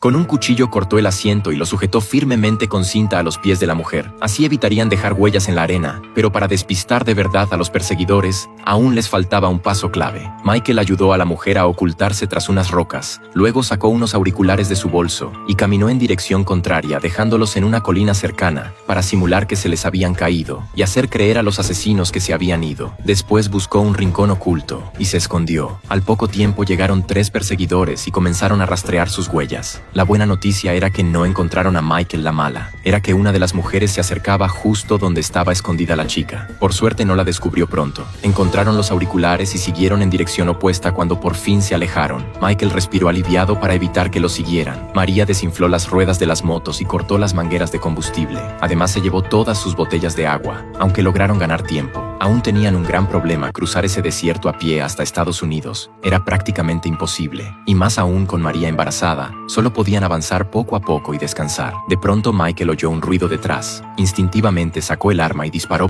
Con un cuchillo cortó el asiento y lo sujetó firmemente con cinta a los pies de la mujer. Así evitarían dejar huellas en la arena, pero para despistar de verdad a los perseguidores, aún les faltaba un paso clave. Michael ayudó a la mujer a ocultarse tras unas rocas, luego sacó unos auriculares de su bolso y caminó en dirección contraria, dejándolos en una colina cercana, para simular que se les habían caído y hacer creer a los asesinos que se habían ido. Después buscó un rincón oculto y se escondió. Al poco tiempo llegaron 3 perseguidores y comenzaron a rastrear sus huellas. La buena noticia era que no encontraron a Michael. La mala era que una de las mujeres se acercaba justo donde estaba escondida la chica. Por suerte no la descubrió pronto. Encontraron los auriculares y siguieron en dirección opuesta cuando por fin se alejaron. Michael respiró aliviado para evitar que lo siguieran. María desinfló las ruedas de las motos y cortó las mangueras de combustible. Además se llevó todas sus botellas de agua. Aunque lograron ganar tiempo, aún tenían un gran problema: cruzar ese desierto a pie hasta Estados Unidos. Era prácticamente imposible, y más aún con María embarazada. Solo podían avanzar poco a poco y descansar. De pronto Michael oyó un ruido detrás. Instintivamente sacó el arma y disparó.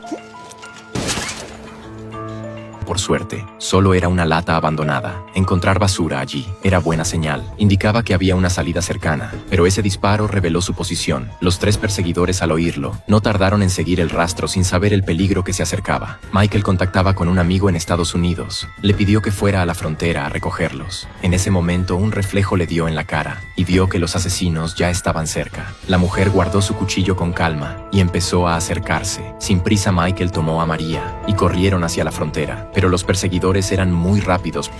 Por suerte, solo era una lata abandonada. Encontrar basura allí era buena señal. Indicaba que había una salida cercana, pero ese disparo reveló su posición. Los 3 perseguidores, al oírlo, no tardaron en seguir el rastro sin saber el peligro que se acercaba. Michael contactaba con un amigo en Estados Unidos. Le pidió que fuera a la frontera a recogerlos. En ese momento un reflejo le dio en la cara y vio que los asesinos ya estaban cerca. La mujer guardó su cuchillo con calma y empezó a acercarse. Sin prisa Michael tomó a María y corrieron hacia la frontera. Pero los perseguidores eran muy rápidos.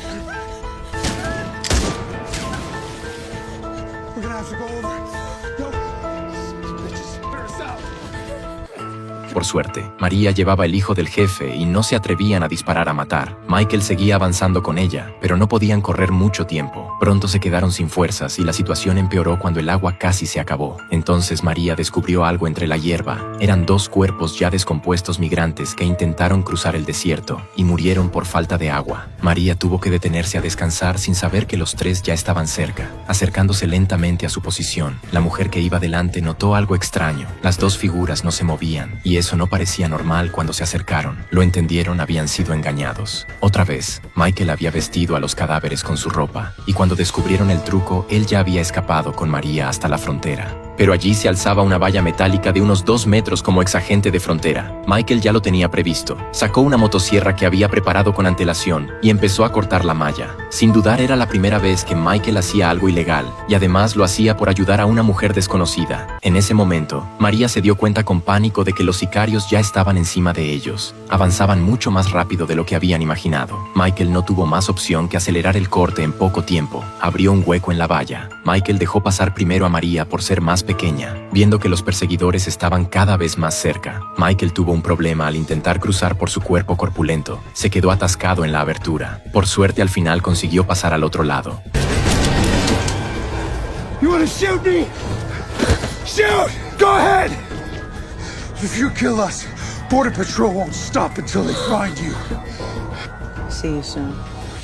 Por suerte, María llevaba el hijo del jefe y no se atrevían a disparar a matar. Michael seguía avanzando con ella, pero no podían correr mucho tiempo. Pronto se quedaron sin fuerzas y la situación empeoró cuando el agua casi se acabó. Entonces María descubrió algo entre la hierba. Eran 2 cuerpos ya descompuestos migrantes que intentaron cruzar el desierto y murieron por falta de agua. María tuvo que detenerse a descansar sin saber que los 3 ya estaban cerca. Acercándose lentamente a su posición, la mujer que iba delante notó algo extraño. Las 2 figuras no se movían y eso no parecía normal cuando se acercaron. Lo entendieron, habían sido engañados. Otra vez, Michael había vestido a los cadáveres con su ropa, y cuando descubrieron el truco, él ya había escapado con María hasta la frontera. Pero allí se alzaba una valla metálica de unos 2 metros como exagente de frontera. Michael ya lo tenía previsto. Sacó una motosierra que había preparado con antelación y empezó a cortar la malla. Sin dudar era la primera vez que Michael hacía algo ilegal, y además lo hacía por ayudar a una mujer desconocida. En ese momento, María se dio cuenta con pánico de que los sicarios ya estaban encima de ellos. Avanzaban mucho más rápido de lo que habían imaginado. Michael no tuvo más opción que acelerar el corte en poco tiempo. Abrió un hueco en la valla. Michael dejó pasar primero a María por ser más pequeña. Viendo que los perseguidores estaban cada vez más cerca, Michael tuvo un problema al intentar cruzar por su cuerpo corpulento. Se quedó atascado en la abertura. Por suerte al final consiguió pasar al otro lado. You wanna shoot me? Shoot! Go ahead! If you kill us, Border Patrol won't stop until they find you. See you soon.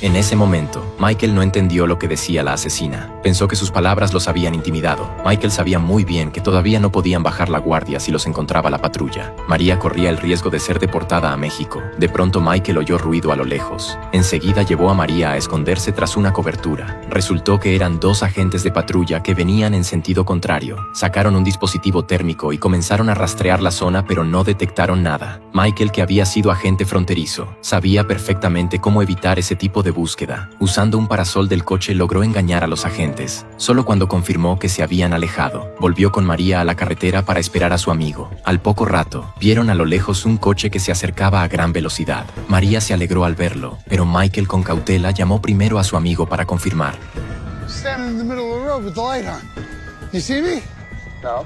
En ese momento, Michael no entendió lo que decía la asesina. Pensó que sus palabras los habían intimidado. Michael sabía muy bien que todavía no podían bajar la guardia si los encontraba la patrulla. María corría el riesgo de ser deportada a México. De pronto Michael oyó ruido a lo lejos. Enseguida llevó a María a esconderse tras una cobertura. Resultó que eran 2 agentes de patrulla que venían en sentido contrario. Sacaron un dispositivo térmico y comenzaron a rastrear la zona, pero no detectaron nada. Michael, que había sido agente fronterizo, sabía perfectamente cómo evitar ese tipo de búsqueda. Usando un parasol del coche logró engañar a los agentes. Solo cuando confirmó que se habían alejado, volvió con María a la carretera para esperar a su amigo. Al poco rato, vieron a lo lejos un coche que se acercaba a gran velocidad. María se alegró al verlo, pero Michael con cautela llamó primero a su amigo para confirmar. Standing in the middle of the road with the light on. You see me? No.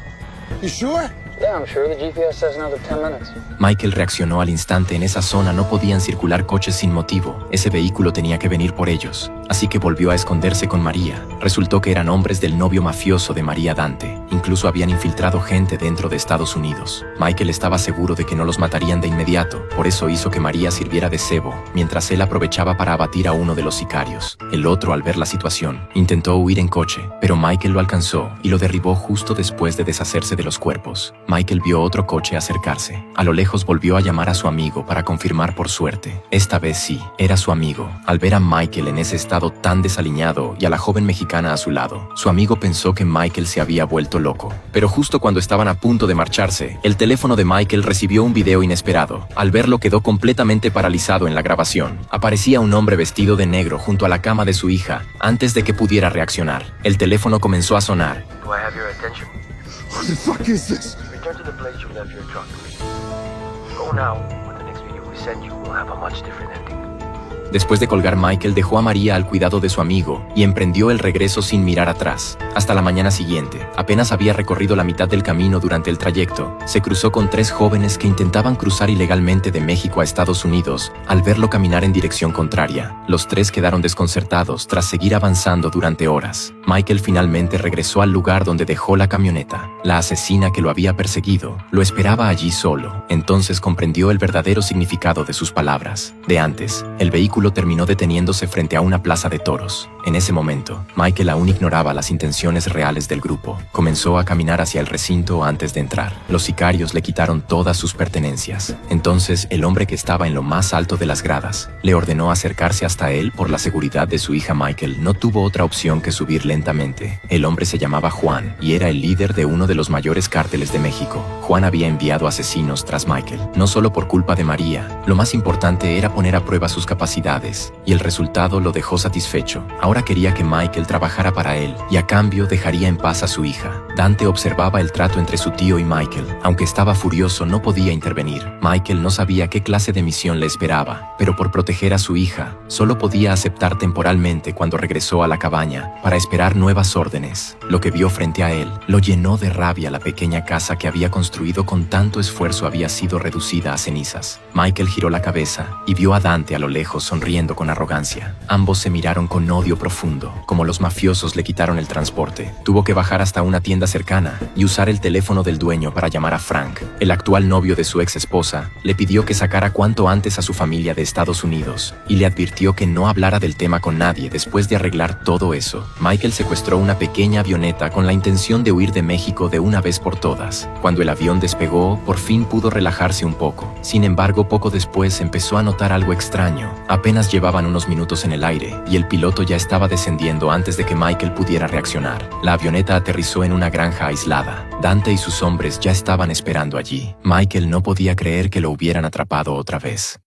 You sure? Yeah, I'm sure. The GPS says another 10 minutes. Michael reaccionó al instante. En esa zona no podían circular coches sin motivo. Ese vehículo tenía que venir por ellos. Así que volvió a esconderse con María. Resultó que eran hombres del novio mafioso de María, Dante. Incluso habían infiltrado gente dentro de Estados Unidos. Michael estaba seguro de que no los matarían de inmediato. Por eso hizo que María sirviera de cebo, mientras él aprovechaba para abatir a uno de los sicarios. El otro, al ver la situación, intentó huir en coche, pero Michael lo alcanzó y lo derribó justo después de deshacerse de los cuerpos. Michael vio otro coche acercarse. A lo lejos volvió a llamar a su amigo para confirmar por suerte. Esta vez sí, era su amigo. Al ver a Michael en ese estado tan desaliñado y a la joven mexicana a su lado, su amigo pensó que Michael se había vuelto loco. Pero justo cuando estaban a punto de marcharse, el teléfono de Michael recibió un video inesperado. Al verlo quedó completamente paralizado en la grabación. Aparecía un hombre vestido de negro junto a la cama de su hija antes de que pudiera reaccionar. El teléfono comenzó a sonar. Do I have your attention? What the fuck is this? Return to the place you left your truck. Go now, but the next video we send you will have a much different ending. Después de colgar, Michael dejó a María al cuidado de su amigo y emprendió el regreso sin mirar atrás. Hasta la mañana siguiente, apenas había recorrido la mitad del camino durante el trayecto, se cruzó con 3 jóvenes que intentaban cruzar ilegalmente de México a Estados Unidos. Al verlo caminar en dirección contraria, los 3 quedaron desconcertados tras seguir avanzando durante horas. Michael finalmente regresó al lugar donde dejó la camioneta. La asesina que lo había perseguido lo esperaba allí solo. Entonces comprendió el verdadero significado de sus palabras. De antes, el vehículo terminó deteniéndose frente a una plaza de toros. En ese momento, Michael aún ignoraba las intenciones reales del grupo. Comenzó a caminar hacia el recinto antes de entrar. Los sicarios le quitaron todas sus pertenencias. Entonces, el hombre que estaba en lo más alto de las gradas le ordenó acercarse hasta él por la seguridad de su hija. Michael no tuvo otra opción que subir lentamente. El hombre se llamaba Juan y era el líder de uno de los mayores cárteles de México. Juan había enviado asesinos tras Michael, no solo por culpa de María. Lo más importante era poner a prueba sus capacidades, y el resultado lo dejó satisfecho. Ahora quería que Michael trabajara para él, y a cambio dejaría en paz a su hija. Dante observaba el trato entre su tío y Michael. Aunque estaba furioso, no podía intervenir. Michael no sabía qué clase de misión le esperaba, pero por proteger a su hija, solo podía aceptar temporalmente cuando regresó a la cabaña para esperar nuevas órdenes. Lo que vio frente a él lo llenó de rabia. La pequeña casa que había construido con tanto esfuerzo había sido reducida a cenizas. Michael giró la cabeza y vio a Dante a lo lejos sonriendo con arrogancia. Ambos se miraron con odio profundo. Como los mafiosos le quitaron el transporte, tuvo que bajar hasta una tienda cercana y usar el teléfono del dueño para llamar a Frank. El actual novio de su ex esposa le pidió que sacara cuanto antes a su familia de Estados Unidos y le advirtió que no hablara del tema con nadie. Después de arreglar todo eso, Michael secuestró una pequeña avioneta con la intención de huir de México de una vez por todas. Cuando el avión despegó, por fin pudo relajarse un poco. Sin embargo, poco después empezó a notar algo extraño. Apenas llevaban unos minutos en el aire y el piloto ya estaba descendiendo antes de que Michael pudiera reaccionar. La avioneta aterrizó en una granja aislada. Dante y sus hombres ya estaban esperando allí. Michael no podía creer que lo hubieran atrapado otra vez.